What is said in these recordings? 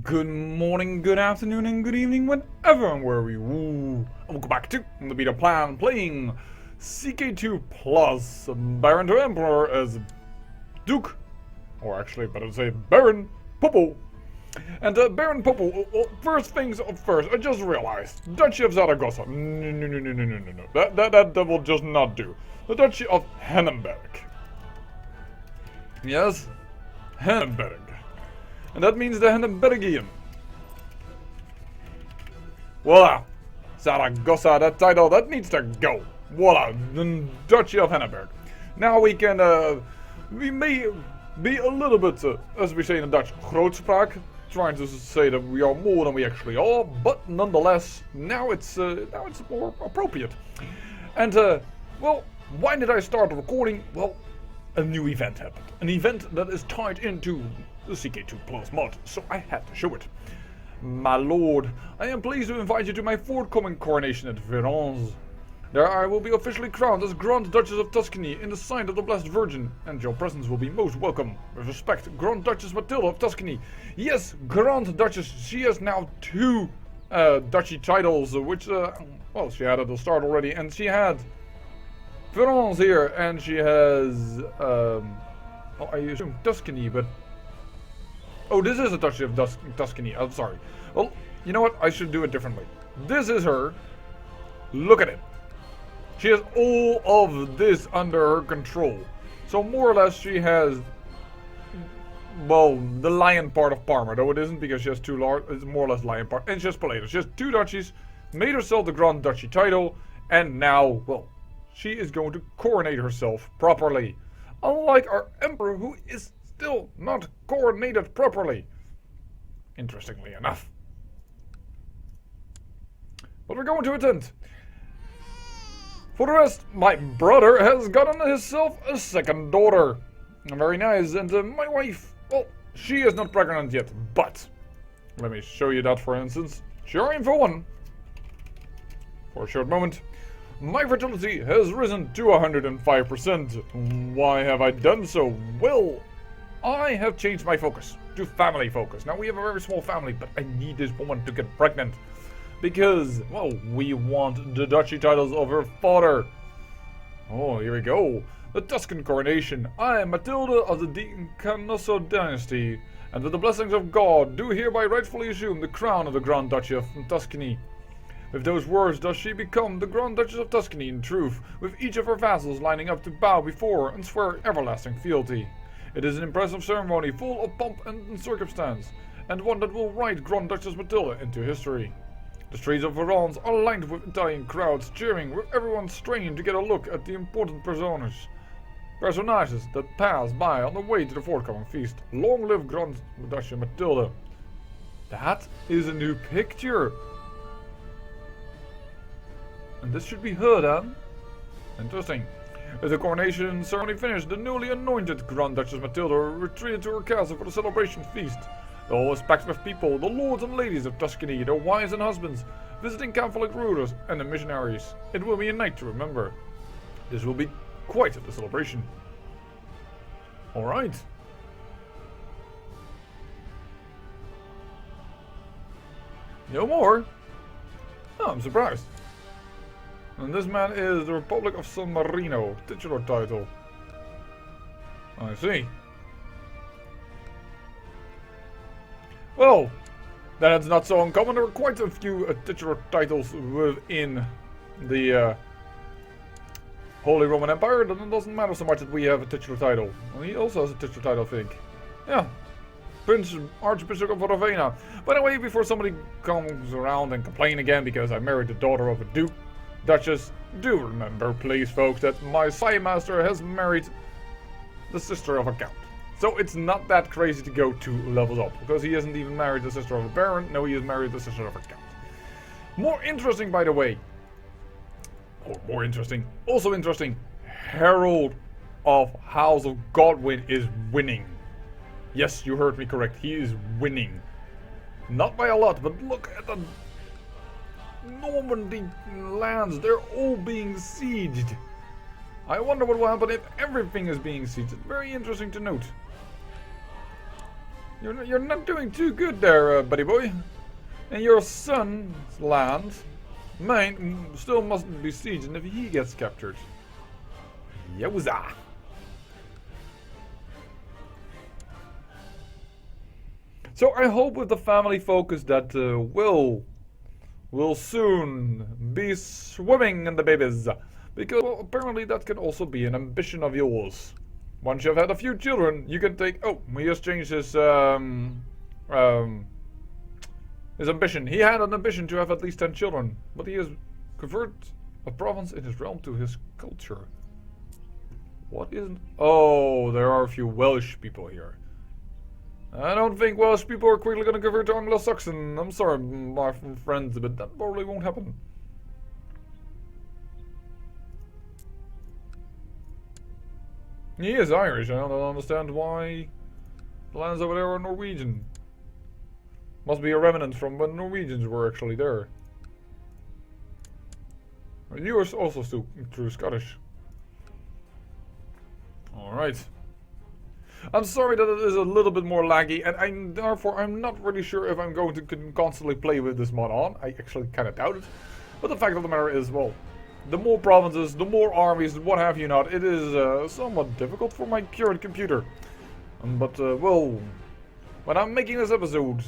Good morning, good afternoon, and good evening, whenever and wherever you and welcome back to the Beta Plan, playing CK2 Plus, Baron to Emperor as Duke, or actually better to say Baron Popo. And Baron Popo, well, first things first, I just realized, Duchy of Zaragoza, no, that will just not do. The Duchy of Edinburgh. Yes, Edinburgh. And that means the Edinburghian. Voila! Zaragoza, that title, that needs to go. Voila, the Duchy of Edinburgh. Now we can, we may be a little bit, as we say in the Dutch, grootspraak. Trying to say that we are more than we actually are, but nonetheless, now it's more appropriate. And, well, why did I start the recording? Well, a new event happened. An event that is tied into the CK2 Plus mod, so I had to show it. My lord, I am pleased to invite you to my forthcoming coronation at Verons. There I will be officially crowned as Grand Duchess of Tuscany in the sign of the Blessed Virgin, and your presence will be most welcome. With respect, Grand Duchess Matilda of Tuscany. Yes, Grand Duchess, she has now two duchy titles, which, well, she had at the start already, and she had Verons here, and she has, well, I assume Tuscany, but oh, this is a Duchy of Tuscany. I'm sorry. Well, you know what? I should do it differently. This is her. Look at it. She has all of this under her control. So more or less she has, well, the lion part of Parma. Though it isn't because she has two large, it's more or less lion part. And she has Palatos. She has two duchies, made herself the Grand Duchy title, and now, well, she is going to coronate herself properly. Unlike our emperor, who is still not coronated properly. Interestingly enough. But we're going to attend. For the rest, my brother has gotten himself a second daughter. Very nice. And my wife, well, she is not pregnant yet, but let me show you that, for instance. Sure, for one. For a short moment. My fertility has risen to 105%. Why have I done so? Well, I have changed my focus to family focus. Now we have a very small family, but I need this woman to get pregnant. Because, well, we want the duchy titles of her father. Oh, here we go. The Tuscan Coronation. I am Matilda of the Canosso dynasty, and with the blessings of God, do hereby rightfully assume the crown of the Grand Duchy of Tuscany. With those words does she become the Grand Duchess of Tuscany in truth, with each of her vassals lining up to bow before her and swear everlasting fealty. It is an impressive ceremony full of pomp and circumstance, and one that will write Grand Duchess Matilda into history. The streets of Verons are lined with Italian crowds cheering, with everyone straining to get a look at the important personages that pass by on the way to the forthcoming feast. Long live Grand Duchess Matilda. That is a new picture. And this should be her then. Interesting. With the coronation ceremony finished, the newly anointed Grand Duchess Matilda retreated to her castle for the celebration feast. The hall is packed with people, the lords and ladies of Tuscany, their wives and husbands, visiting Catholic rulers and the missionaries. It will be a night to remember. This will be quite the celebration. Alright. No more? Oh, I'm surprised. And this man is the Republic of San Marino, titular title. I see. Well, that's not so uncommon. There are quite a few titular titles within the Holy Roman Empire. Then it doesn't matter so much that we have a titular title. Well, he also has a titular title, I think. Yeah. Archbishop of Ravenna. By the way, before somebody comes around and complain again because I married the daughter of a duke, Duchess, do remember, please, folks, that my Sire Master has married the sister of a count. So it's not that crazy to go 2 levels up, because he hasn't even married the sister of a baron. No, he has married the sister of a count. More interesting, by the way. Or more interesting. Also interesting. Herald of House of Godwin is winning. Yes, you heard me correct. He is winning. Not by a lot, but look at the Normandy lands. They're all being sieged. I wonder what will happen if everything is being sieged. It's very interesting to note. You're not doing too good there, buddy boy. And your son's land, mine, still mustn't be sieged, and if he gets captured. Yowza! So I hope with the family focus that will soon be swimming in the babies. Because well, apparently that can also be an ambition of yours. Once you've had a few children, you can take... Oh, he has changed his ambition. He had an ambition to have at least 10 children. But he has converted a province in his realm to his culture. What is... Oh, there are a few Welsh people here. I don't think Welsh people are quickly going to convert to Anglo-Saxon. I'm sorry, my friends, but that probably won't happen. He is Irish. I don't understand why the lands over there are Norwegian. Must be a remnant from when Norwegians were actually there. You are also still true Scottish. Alright. I'm sorry that it is a little bit more laggy, and therefore I'm not really sure if I'm going to constantly play with this mod on. I actually kind of doubt it. But the fact of the matter is, well, the more provinces, the more armies, what have you not, it is somewhat difficult for my current computer. But, well, when I'm making this episode,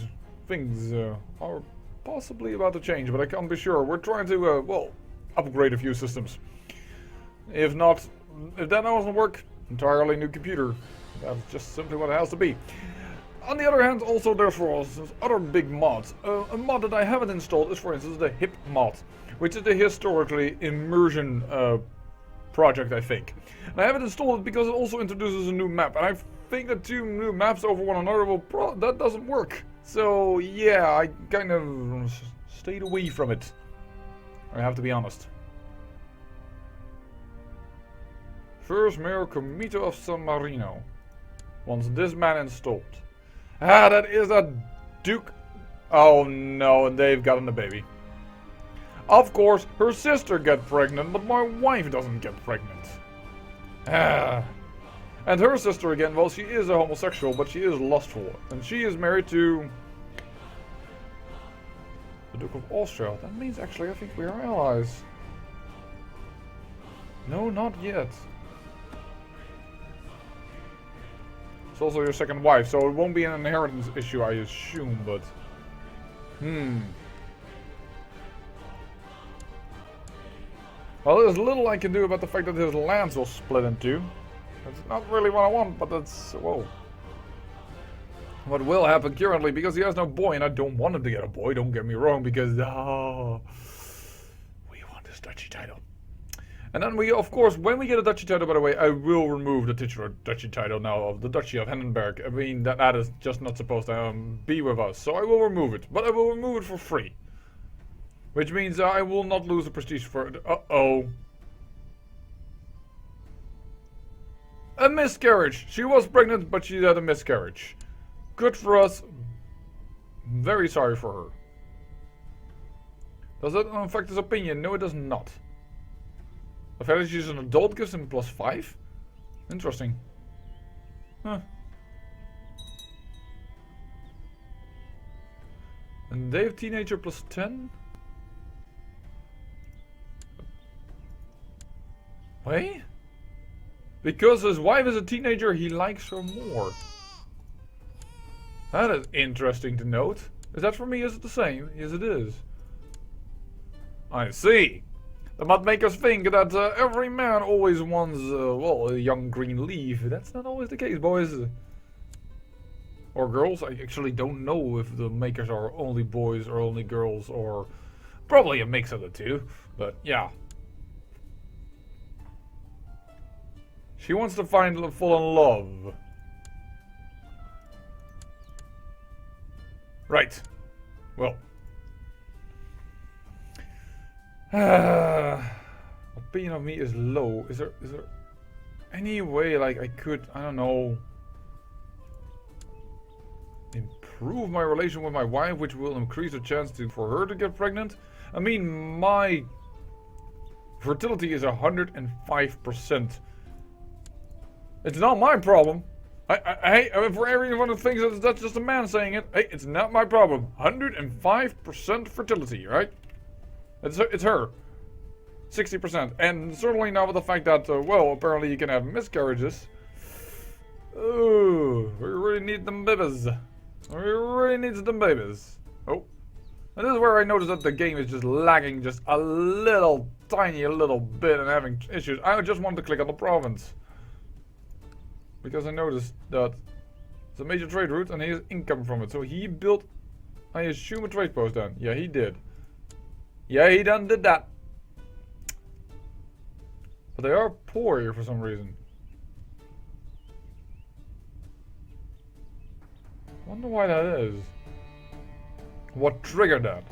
things are possibly about to change, but I can't be sure. We're trying to, well, upgrade a few systems. If not, if that doesn't work, entirely new computer. That's just simply what it has to be. On the other hand, also there's for instance other big mods. A mod that I haven't installed is for instance the HIP mod, which is the historically immersion project, I think. And I haven't installed it because it also introduces a new map, and I think that two new maps over one another that doesn't work. So yeah, I kind of stayed away from it. I have to be honest. First Mayor Comito of San Marino wants this man installed. Ah, that is a Duke. Oh no, and they've gotten a baby. Of course, her sister gets pregnant, but my wife doesn't get pregnant. Ah. And her sister again, well, she is a homosexual, but she is lustful. And she is married to the Duke of Austria. That means actually I think we are allies. No, not yet. It's also your second wife, so it won't be an inheritance issue, I assume, but... Well, there's little I can do about the fact that his lands will split in two. That's not really what I want, but that's... whoa. What will happen currently, because he has no boy, and I don't want him to get a boy, don't get me wrong, because... oh, we want this duchy title. And then we, of course, when we get a duchy title, by the way, I will remove the titular duchy title now of the Duchy of Edinburgh. I mean, that is just not supposed to be with us. So I will remove it. But I will remove it for free. Which means I will not lose the prestige for it. Uh-oh. A miscarriage. She was pregnant, but she had a miscarriage. Good for us. Very sorry for her. Does that affect his opinion? No, it does not. The fact that she's an adult gives him +5? Interesting. Huh. And they have teenager +10? Wait? Because his wife is a teenager, he likes her more. That is interesting to note. Is that for me? Is it the same? Yes, it is. I see. That might make us think that every man always wants, well, a young green leaf. That's not always the case, boys. Or girls. I actually don't know if the makers are only boys or only girls, or probably a mix of the two. But yeah. She wants to fall in love. Right. Well. Opinion of me is low. Is there any way like I could, I don't know, improve my relation with my wife, which will increase the chance for her to get pregnant? I mean, my fertility is 105%. It's not my problem. Hey, for everyone who thinks that's just a man saying it, hey, it's not my problem. 105% fertility, right? It's her. 60%. And certainly not with the fact that, well, apparently you can have miscarriages. Oh, we really need them babies. We really need them babies. Oh. And this is where I noticed that the game is just lagging just a little, tiny little bit and having issues. I just wanted to click on the province. Because I noticed that it's a major trade route and he has income from it. So he built, I assume, a trade post then. Yeah, he did. Yeah, he done did that. But they are poor here for some reason. Wonder why that is. What triggered that?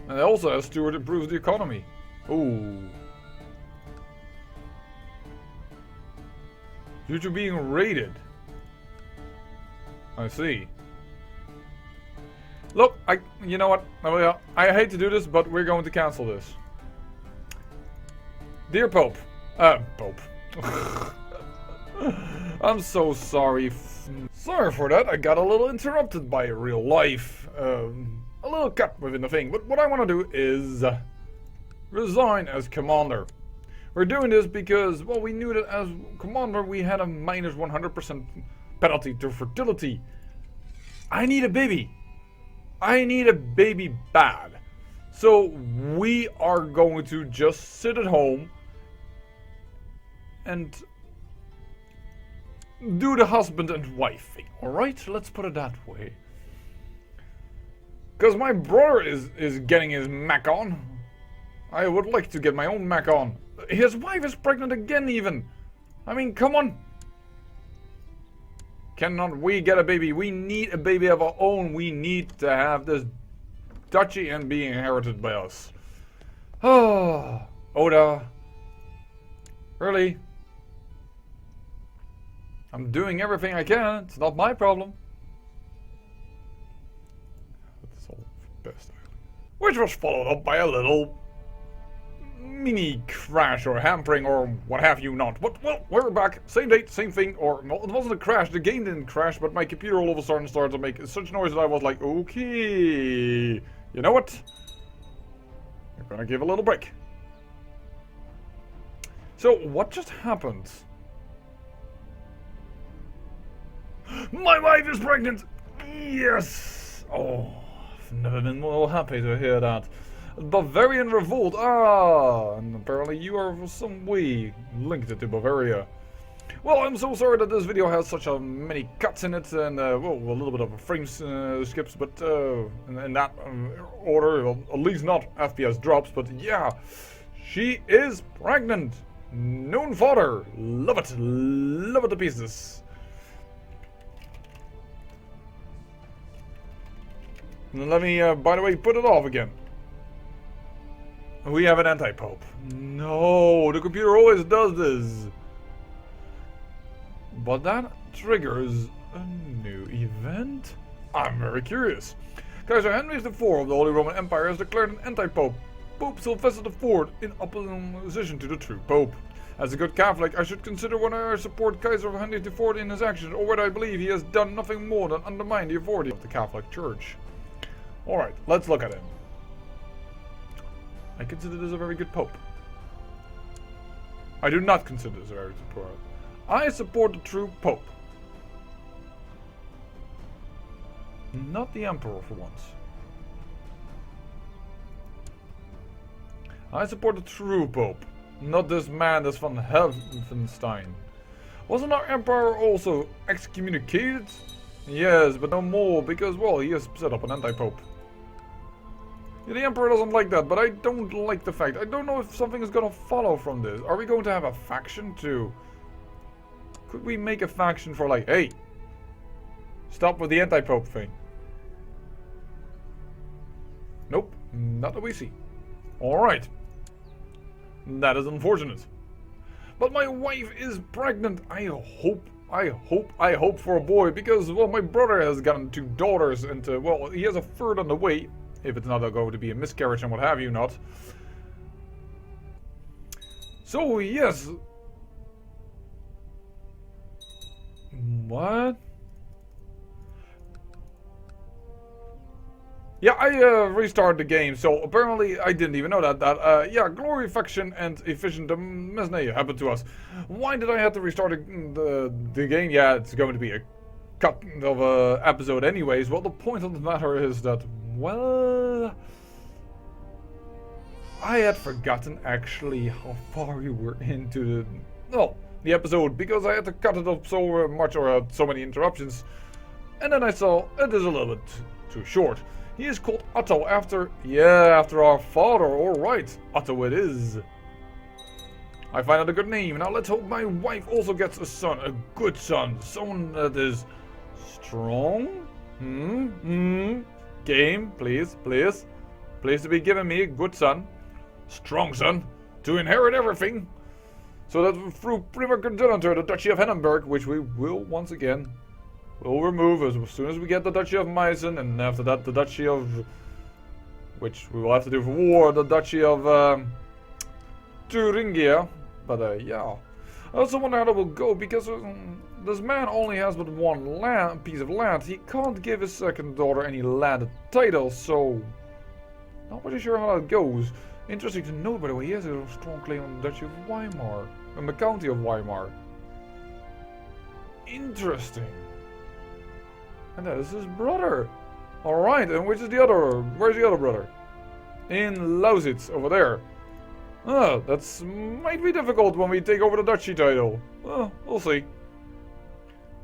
And also, as Stewart improves the economy. Ooh. Due to being raided. I see. Look, you know what? I hate to do this, but we're going to cancel this. Dear Pope. Pope. I'm so sorry. Sorry for that. I got a little interrupted by real life. A little cut within the thing. But what I want to do is resign as commander. We're doing this because, well, we knew that as commander we had a minus 100% penalty to fertility. I need a baby. I need a baby bad. So we are going to just sit at home and do the husband and wife thing. Alright, let's put it that way. Because my brother is getting his Mac on. I would like to get my own Mac on. His wife is pregnant again even. I mean, come on. Cannot we get a baby? We need a baby of our own. We need to have this duchy and be inherited by us. Oh, Oda. Really? I'm doing everything I can. It's not my problem. That's all best. Which was followed up by a little mini crash or hampering or what have you not. But, well, we're back. Same date, same thing. Or, well, it wasn't a crash. The game didn't crash, but my computer all of a sudden started to make such noise that I was like, okay. You know what? We're gonna give a little break. So, what just happened? My wife is pregnant! Yes! Oh, I've never been more happy to hear that. Bavarian revolt. Ah, and apparently you are for some way linked to Bavaria. Well, I'm so sorry that this video has such many cuts in it and, well, a little bit of a frame skips, but in that order, well, at least not FPS drops, but yeah, she is pregnant. Known fodder. Love it. Love it to pieces. And let me, by the way, put it off again. We have an anti-pope. No, the computer always does this. But that triggers a new event? I'm very curious. Kaiser Henry IV of the Holy Roman Empire has declared an anti-pope, Pope Sylvester IV, in opposition to the true pope. As a good Catholic, I should consider whether I support Kaiser Henry IV in his actions, or whether I believe he has done nothing more than undermine the authority of the Catholic Church. Alright, let's look at him. I consider this a very good pope. I do not consider this a very good pope. I support the true pope. Not the emperor for once. I support the true pope. Not this man that's von Helfenstein. Wasn't our emperor also excommunicated? Yes, but no more, because, well, he has set up an anti-pope. Yeah, the emperor doesn't like that, but I don't like the fact. I don't know if something is gonna follow from this. Are we going to have a faction too? Could we make a faction for like, hey, stop with the anti-pope thing? Nope, not that we see. Alright. That is unfortunate. But my wife is pregnant. I hope for a boy, because, well, my brother has gotten 2 daughters and, well, he has a third on the way. If it's not going to be a miscarriage and what have you not. So, yes. What? Yeah, I restarted the game, so apparently I didn't even know that. Yeah, glory, faction, and efficient mesne happened to us. Why did I have to restart the game? Yeah, it's going to be a cut of a episode anyways. Well, the point of the matter is that, well, I had forgotten actually how far we were into the episode, because I had to cut it up so much, or had so many interruptions. And then I saw it is a little bit too short. He is called Otto after our father. Alright, Otto it is. I find out a good name. Now let's hope my wife also gets a son. A good son. Someone that is strong. Game, please, please. Please to be giving me a good son. Strong son. To inherit everything. So that through prima congeniture, the Duchy of Edinburgh, which we will once again we'll remove as soon as we get the Duchy of Meissen, and after that the Duchy of, which we will have to do for war, the Duchy of Thuringia. But yeah, I also wonder how that will go, because this man only has but one piece of land. He can't give his second daughter any landed title, so not really sure how that goes. Interesting to note, by the way, he has a strong claim on the Duchy of Weimar, and the County of Weimar. Interesting. And that is his brother. Alright, and which is the other? Where's the other brother? In Lausitz, over there. Oh, that's might be difficult when we take over the Duchy title. Well, we'll see.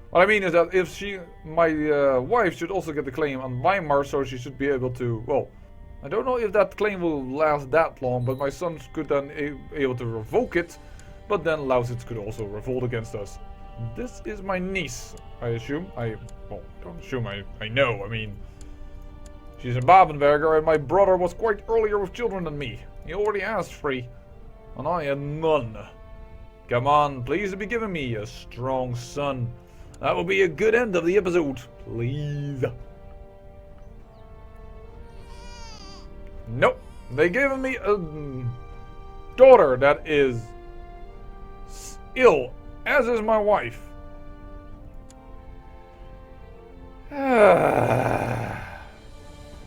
What I mean is that if my wife should also get the claim on Weimar, so she should be able to, well, I don't know if that claim will last that long, but my son could then be able to revoke it, but then Lausitz could also revolt against us. This is my niece, I assume. Well, don't assume, I know. I mean, she's a Babenberger, and my brother was quite earlier with children than me. He already has 3, and I had none. Come on, please be giving me a strong son. That will be a good end of the episode, please. Nope, they gave me a daughter that is ill, as is my wife.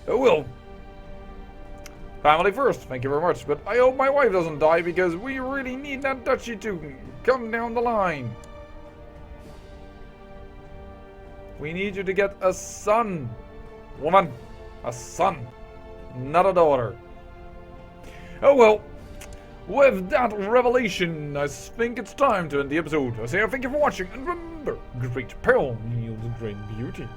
Oh well. Family first, thank you very much. But I hope my wife doesn't die, because we really need that duchy to come down the line. We need you to get a son. Woman, a son, not a daughter. Oh well. With that revelation, I think it's time to end the episode. I say thank you for watching, and remember, great peril yields great beauty.